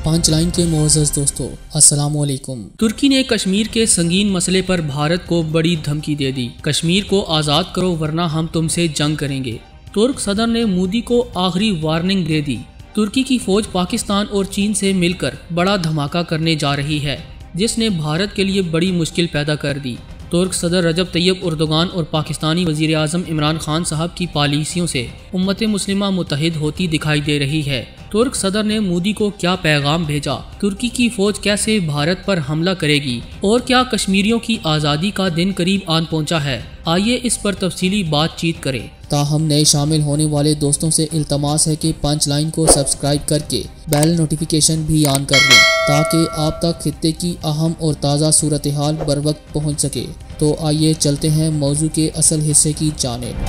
Punch line के मोअज़्ज़ज़ दोस्तों, अस्सलाम वालेकुम। तुर्की ने कश्मीर के संगीन मसले पर भारत को बड़ी धमकी दे दी। कश्मीर को आज़ाद करो वरना हम तुमसे जंग करेंगे। तुर्क सदर ने मोदी को आखिरी वार्निंग दे दी। तुर्की की फौज पाकिस्तान और चीन से मिलकर बड़ा धमाका करने जा रही है, जिसने भारत के लिए बड़ी मुश्किल पैदा कर दी। तुर्क सदर रजब तैयब उर्दुगान और पाकिस्तानी वज़ीर आज़म इमरान खान साहब की पॉलिसियों से उम्मत मुस्लिमा मुत्तहिद होती दिखाई दे रही है। तुर्क सदर ने मोदी को क्या पैगाम भेजा, तुर्की की फौज कैसे भारत पर हमला करेगी और क्या कश्मीरियों की आज़ादी का दिन करीब आन पहुंचा है, आइए इस पर तफसीली बातचीत करें। ताहम नए शामिल होने वाले दोस्तों से इल्तमास है कि पंच लाइन को सब्सक्राइब करके बेल नोटिफिकेशन भी ऑन कर लें ताकि आप तक खित्ते की अहम और ताज़ा सूरत हाल बर वक्त पहुँच सके। तो आइए चलते हैं मौजू के असल हिस्से की जानिब।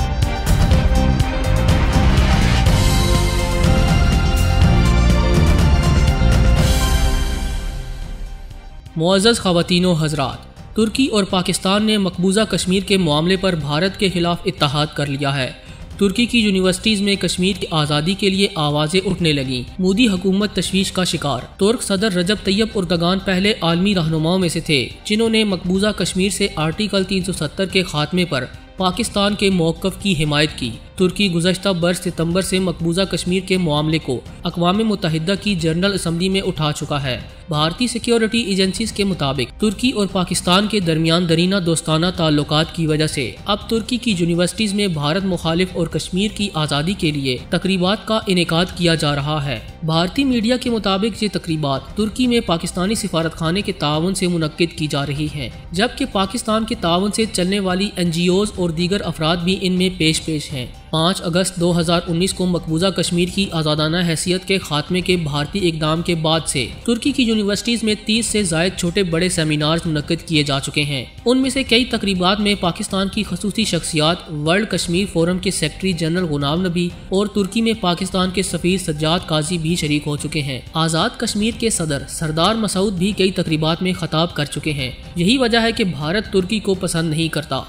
मुअज़्ज़ज़ ख़वातीनो हज़रात, तुर्की और पाकिस्तान ने मकबूजा कश्मीर के मामले पर भारत के खिलाफ इत्तेहाद कर लिया है। तुर्की की यूनिवर्सिटीज़ में कश्मीर की आज़ादी के लिए आवाज़ें उठने लगीं। मोदी हुकूमत तशवीश का शिकार। तुर्क सदर रजब तैयब उर्दुगान पहले आलमी रहनुमाओं में से थे जिन्होंने मकबूजा कश्मीर से आर्टिकल 370 के खात्मे पर पाकिस्तान के मौक़िफ़ की हिमायत की। तुर्की गुज़श्ता बरस सितंबर से मकबूजा कश्मीर के मामले को अक़वाम मुत्तहिदा की जनरल असम्बली में उठा चुका है। भारतीय सिक्योरिटी एजेंसीज के मुताबिक तुर्की और पाकिस्तान के दरमियान दरीना दोस्ताना ताल्लुकात की वजह से अब तुर्की की यूनिवर्सिटीज़ में भारत मुखालिफ और कश्मीर की आज़ादी के लिए तकरीबात का इनेकाद किया जा रहा है। भारतीय मीडिया के मुताबिक ये तकरीबात तुर्की में पाकिस्तानी सिफारत खाने के ताउन से मुनक्किद की जा रही है, जबकि पाकिस्तान के ताउन से चलने वाली NGOs और दीगर अफराद भी इनमें पेश हैं। 5 अगस्त 2019 को मकबूजा कश्मीर की आज़ादाना हैसियत के खात्मे के भारतीय इक़दाम के बाद से तुर्की की यूनिवर्सिटीज़ में 30 से ज़ायद छोटे बड़े सेमिनार्स मुनक्किद किए जा चुके हैं। उनमें से कई तकरीबात में पाकिस्तान की खसूसी शख्सियात वर्ल्ड कश्मीर फोरम के सेक्रेटरी जनरल गुलाम नबी और तुर्की में पाकिस्तान के सफ़ीर सज्जाद काजी भी शरीक हो चुके हैं। आज़ाद कश्मीर के सदर सरदार मसूद भी कई तकरीबात में खिताब कर चुके हैं। यही वजह है कि भारत तुर्की को पसंद नहीं करता।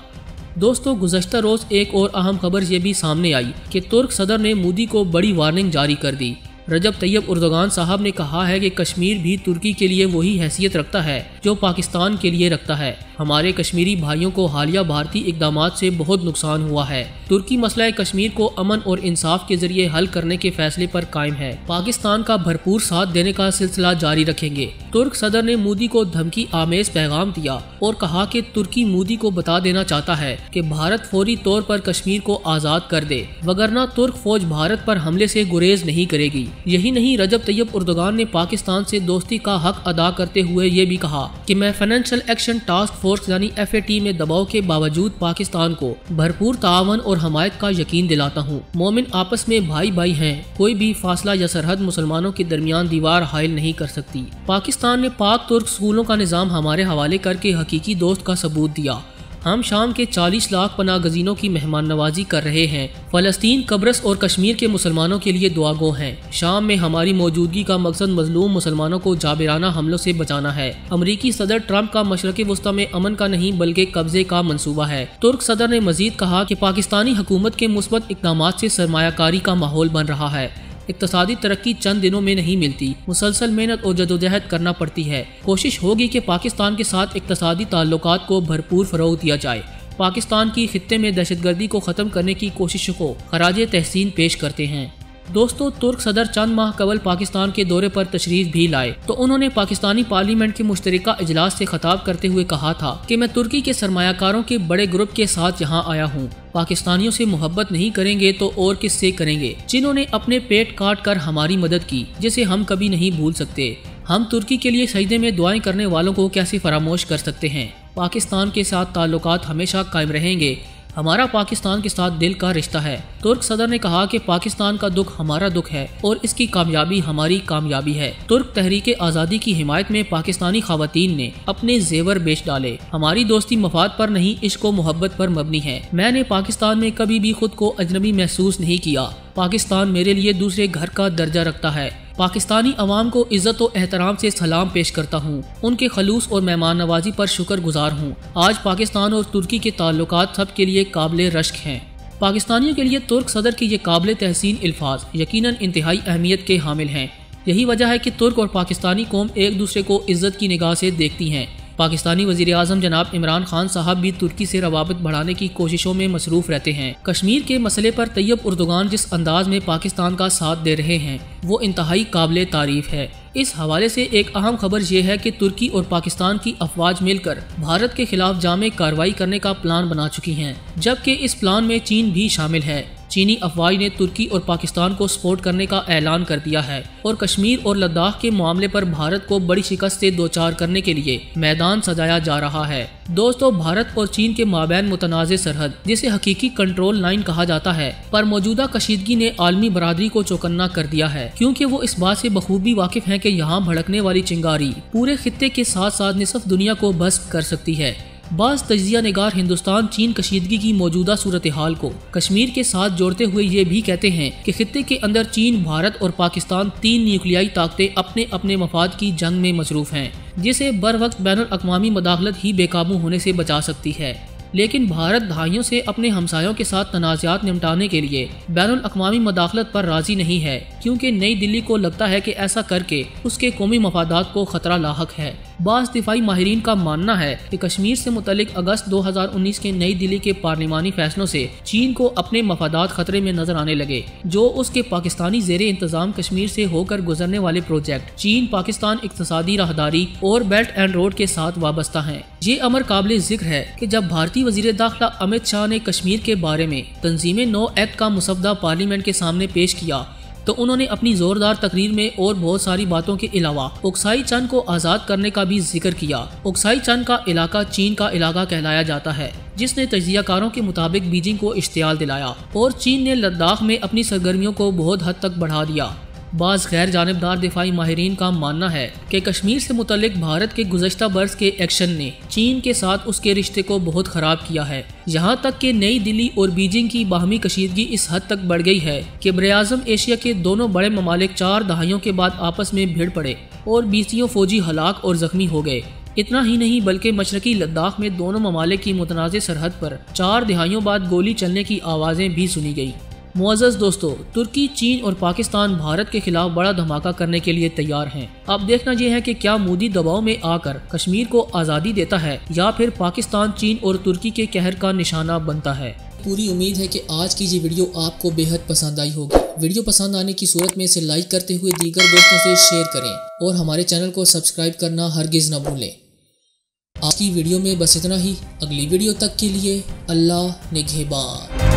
दोस्तों, गुज़श्ता रोज़ एक और अहम खबर ये भी सामने आई कि तुर्क सदर ने मोदी को बड़ी वार्निंग जारी कर दी। रजब तैयब उर्दुगान साहब ने कहा है कि कश्मीर भी तुर्की के लिए वही हैसियत रखता है जो पाकिस्तान के लिए रखता है। हमारे कश्मीरी भाइयों को हालिया भारतीय इक़दामात से बहुत नुकसान हुआ है। तुर्की मसला कश्मीर को अमन और इंसाफ के जरिए हल करने के फैसले पर कायम है। पाकिस्तान का भरपूर साथ देने का सिलसिला जारी रखेंगे। तुर्क सदर ने मोदी को धमकी आमेज पैगाम दिया और कहा कि तुर्की मोदी को बता देना चाहता है कि भारत फौरी तौर पर कश्मीर को आज़ाद कर दे, वगरना तुर्क फौज भारत पर हमले से गुरेज नहीं करेगी। यही नहीं, रजब तैयब उर्दुगान ने पाकिस्तान से दोस्ती का हक अदा करते हुए ये भी कहा कि मैं फाइनेंशियल एक्शन टास्क फोर्स यानी FAT में दबाव के बावजूद पाकिस्तान को भरपूर तावन और हमायत का यकीन दिलाता हूँ। मोमिन आपस में भाई भाई हैं, कोई भी फासला या सरहद मुसलमानों के दरमियान दीवार हायल नहीं कर सकती। पाकिस्तान ने पाक तुर्क स्कूलों का निज़ाम हमारे हवाले करके हकीकी दोस्त का सबूत दिया। हम शाम के 40 लाख पनाह गज़ीनों की मेहमान नवाजी कर रहे हैं। फ़लस्तीन, कब्रस और कश्मीर के मुसलमानों के लिए दुआगो हैं। शाम में हमारी मौजूदगी का मकसद मजलूम मुसलमानों को जाबिराना हमलों से बचाना है। अमरीकी सदर ट्रंप का मशरक़ वस्ता में अमन का नहीं बल्कि कब्जे का मंसूबा है। तुर्क सदर ने मजीद कहा कि पाकिस्तानी हुकूमत के मुस्बत इक़दामात से सरमायाकारी का माहौल बन रहा है। इक़्तिसादी तरक्की चंद दिनों में नहीं मिलती, मुसलसल मेहनत और जदोजहद करना पड़ती है। कोशिश होगी कि पाकिस्तान के साथ इक़्तिसादी ताल्लुकात को भरपूर फ़रोग़ दिया जाए। पाकिस्तान की खित्ते में दहशतगर्दी को ख़त्म करने की कोशिशों को खराज तहसीन पेश करते हैं। दोस्तों, तुर्क सदर चंद माह कबल पाकिस्तान के दौरे पर तशरीफ भी लाए तो उन्होंने पाकिस्तानी पार्लियामेंट के मुश्तरका इजलास से खिताब करते हुए कहा था कि मैं तुर्की के सरमायाकारों के बड़े ग्रुप के साथ यहाँ आया हूँ। पाकिस्तानियों से मोहब्बत नहीं करेंगे तो और किससे करेंगे, जिन्होंने अपने पेट काट कर हमारी मदद की, जिसे हम कभी नहीं भूल सकते। हम तुर्की के लिए सजदे में दुआएं करने वालों को कैसे फरामोश कर सकते हैं। पाकिस्तान के साथ ताल्लुकात हमेशा कायम रहेंगे। हमारा पाकिस्तान के साथ दिल का रिश्ता है। तुर्क सदर ने कहा कि पाकिस्तान का दुख हमारा दुख है और इसकी कामयाबी हमारी कामयाबी है। तुर्क तहरीक आज़ादी की हिमायत में पाकिस्तानी ख़वातीन ने अपने जेवर बेच डाले। हमारी दोस्ती मफाद पर नहीं, इश्क व मोहब्बत पर मबनी है। मैंने पाकिस्तान में कभी भी खुद को अजनबी महसूस नहीं किया। पाकिस्तान मेरे लिए दूसरे घर का दर्जा रखता है। पाकिस्तानी अवाम को इज्जत और एहतराम से सलाम पेश करता हूँ। उनके खलूस और मेहमान नवाजी पर शुक्रगुजार हूँ। आज पाकिस्तान और तुर्की के ताल्लुकात सब के लिए काबिल रश्क हैं। पाकिस्तानियों के लिए तुर्क सदर की ये काबिल तहसीन अल्फाज यकीनन इंतहाई अहमियत के हामिल हैं। यही वजह है कि तुर्क और पाकिस्तानी कौम एक दूसरे को इज्जत की निगाह से देखती हैं। पाकिस्तानी वजीर आज़म जनाब इमरान खान साहब भी तुर्की से रवाबित बढ़ाने की कोशिशों में मसरूफ रहते हैं। कश्मीर के मसले पर तैयब उर्दुगान जिस अंदाज में पाकिस्तान का साथ दे रहे हैं वो इंतहाई काबिल तारीफ है। इस हवाले से एक अहम खबर ये है कि तुर्की और पाकिस्तान की अफवाज मिलकर भारत के खिलाफ जामे कार्रवाई करने का प्लान बना चुकी हैं, जबकि इस प्लान में चीन भी शामिल है। चीनी अफवाज ने तुर्की और पाकिस्तान को सपोर्ट करने का ऐलान कर दिया है और कश्मीर और लद्दाख के मामले पर भारत को बड़ी शिकस्त से दोचार करने के लिए मैदान सजाया जा रहा है। दोस्तों, भारत और चीन के माबैन मुतनाज़ सरहद, जिसे हकीकी कंट्रोल लाइन कहा जाता है, पर मौजूदा कशीदगी ने आलमी बरादरी को चौकन्ना कर दिया है, क्योंकि वो इस बात से बखूबी वाकिफ हैं कि यहाँ भड़कने वाली चिंगारी पूरे खित्ते के साथ साथ निसफ दुनिया को भस्म कर सकती है। बाज़ तजिया निगार हिंदुस्तान चीन कशीदगी की मौजूदा सूरत हाल को कश्मीर के साथ जोड़ते हुए ये भी कहते हैं कि खित्ते के अंदर चीन, भारत और पाकिस्तान तीन न्यूक्लियाई ताकतें अपने अपने मफाद की जंग में मसरूफ हैं, जिसे बर वक्त बैनुल अक़वामी मदाखलत ही बेकाबू होने से बचा सकती है। लेकिन भारत दहाइयों से अपने हमसायों के साथ तनाज़ात निपटाने के लिए बैनुल अक़वामी मदाखलत पर राजी नहीं है, क्योंकि नई दिल्ली को लगता है कि ऐसा करके उसके कौमी मफादात को खतरा लाहक है। बाज़ दिफाई माहिरीन का मानना है कि कश्मीर से मुतल्लिक अगस्त 2019 के नई दिल्ली के पार्लिमानी फैसलों से चीन को अपने मफादात खतरे में नजर आने लगे, जो उसके पाकिस्तानी ज़ेरे इंतजाम कश्मीर से होकर गुजरने वाले प्रोजेक्ट चीन पाकिस्तान इक्तसादी राहदारी और बेल्ट एंड रोड के साथ वाबस्ता हैं। ये अमर काबिल जिक्र है कि जब भारतीय वज़ीर दाखिला अमित शाह ने कश्मीर के बारे में तंजीम नो एक्ट का मुसवदा पार्लियामेंट के सामने पेश किया तो उन्होंने अपनी जोरदार तकरीर में और बहुत सारी बातों के अलावा ओक्साई चंद को आज़ाद करने का भी जिक्र किया। ओक्साई चंद का इलाका चीन का इलाका कहलाया जाता है, जिसने तजियाकारों के मुताबिक बीजिंग को इश्तियाल दिलाया और चीन ने लद्दाख में अपनी सरगर्मियों को बहुत हद तक बढ़ा दिया। बाज़ गैर जानिबदार दिफाई माहिरीन का मानना है कि कश्मीर से मुतल्लिक भारत के गुज़श्ता बरस के एक्शन ने चीन के साथ उसके रिश्ते को बहुत ख़राब किया है। यहाँ तक कि नई दिल्ली और बीजिंग की बाहमी कशीदगी इस हद तक बढ़ गई है कि बरे-आज़म एशिया के दोनों बड़े ममालिक 4 दहाइयों के बाद आपस में भिड़ पड़े और 20 फौजी हलाक और जख्मी हो गए। इतना ही नहीं बल्कि मशरकी लद्दाख में दोनों ममालिक की मुतनाज़ सरहद पर 4 दहाइयों बाद गोली चलने की आवाज़ें भी सुनी गई। मुअज़्ज़ज़ दोस्तों, तुर्की, चीन और पाकिस्तान भारत के खिलाफ बड़ा धमाका करने के लिए तैयार हैं। अब देखना यह है कि क्या मोदी दबाव में आकर कश्मीर को आज़ादी देता है या फिर पाकिस्तान, चीन और तुर्की के कहर का निशाना बनता है। पूरी उम्मीद है कि आज की ये वीडियो आपको बेहद पसंद आई होगी। वीडियो पसंद आने की सूरत में इसे लाइक करते हुए दीगर दोस्तों से शेयर करें और हमारे चैनल को सब्सक्राइब करना हरगिज़ न भूलें। आज की वीडियो में बस इतना ही। अगली वीडियो तक के लिए अल्लाह निगहबान।